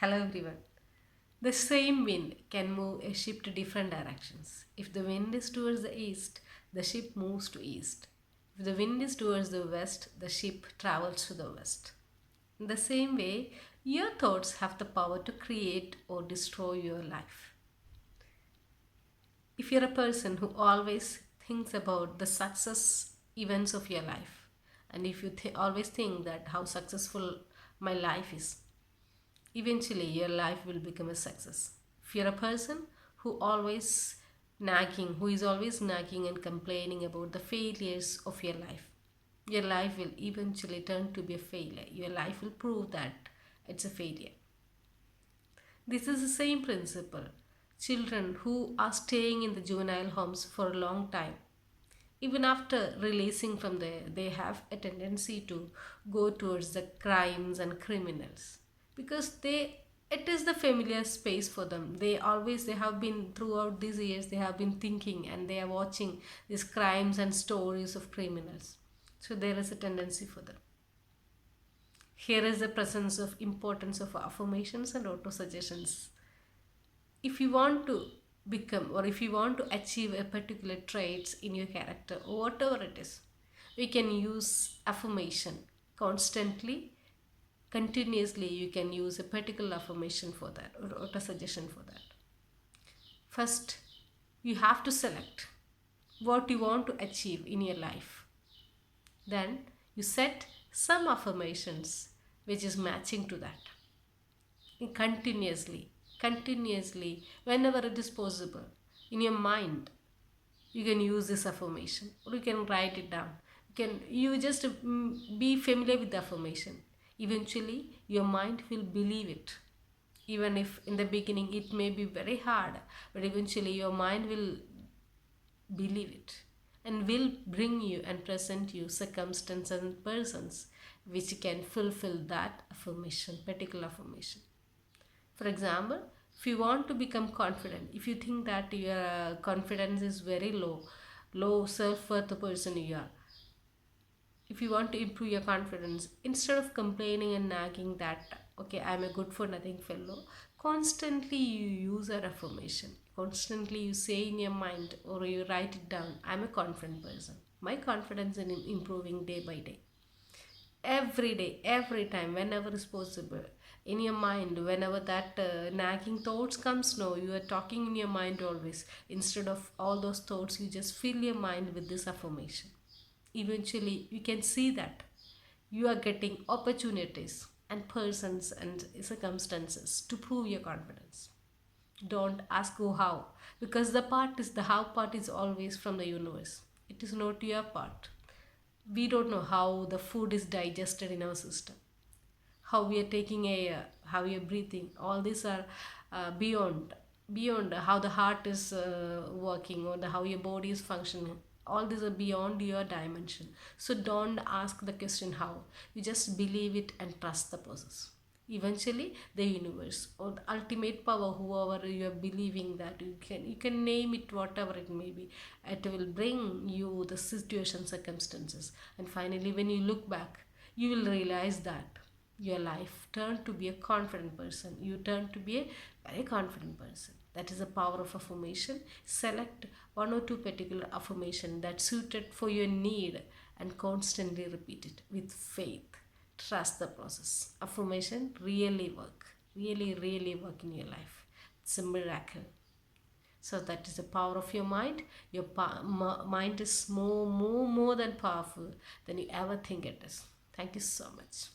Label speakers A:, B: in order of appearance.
A: Hello everyone. The same wind can move a ship to different directions. If the wind is towards the east, the ship moves to east. If the wind is towards the west, the ship travels to the west. In the same way, your thoughts have the power to create or destroy your life. If you're a person who always thinks about the success events of your life, and if you always think that how successful my life is, eventually your life will become a success. If you're a person who is always nagging and complaining about the failures of your life will eventually turn to be a failure. Your life will prove that it's a failure. This is the same principle. Children who are staying in the juvenile homes for a long time, even after releasing from there, they have a tendency to go towards the crimes and criminals because it is the familiar space for them. They have been throughout these years, they have been thinking and they are watching these crimes and stories of criminals. So there is a tendency for them. Here is the presence of importance of affirmations and autosuggestions. If you want to become or if you want to achieve a particular traits in your character or whatever it is, we can use affirmation constantly, continuously. You can use a particular affirmation for that or autosuggestion for that. First, you have to select what you want to achieve in your life. Then you set some affirmations which is matching to that. And continuously, whenever it is possible, in your mind, you can use this affirmation or you can write it down. You just be familiar with the affirmation. Eventually, your mind will believe it. Even if in the beginning it may be very hard, but eventually your mind will believe it and will bring you and present you circumstances and persons which can fulfill that affirmation, particular affirmation. For example, if you want to become confident, if you think that your confidence is very low self-worth person you are, if you want to improve your confidence, instead of complaining and nagging that okay, I'm a good for nothing fellow, constantly you use an affirmation. Constantly you say in your mind or you write it down, I'm a confident person. My confidence is improving day by day. Every day, every time, whenever is possible, in your mind, whenever that nagging thoughts comes, no, you are talking in your mind always. Instead of all those thoughts, you just fill your mind with this affirmation. Eventually you can see that you are getting opportunities and persons and circumstances to prove your confidence. Don't ask how, because the how part is always from the universe. It is not your part. We don't know how the food is digested in our system, how we are taking air, how we are breathing. All these are beyond how the heart is working or how your body is functioning. All these are beyond your dimension. So don't ask the question how. You just believe it and trust the process. Eventually the universe or the ultimate power, whoever you are believing, that you can name it whatever it may be, it will bring you the situation, circumstances, and finally when you look back, you will realize that your life turned to be a confident person. You turn to be a very confident person. That is the power of affirmation. Select one or two particular affirmation that suited for your need and constantly repeat it with faith. Trust the process. Affirmation really work in your life. It's a miracle. So that is the power of your mind. Your mind is more than powerful than you ever think it is. Thank you so much.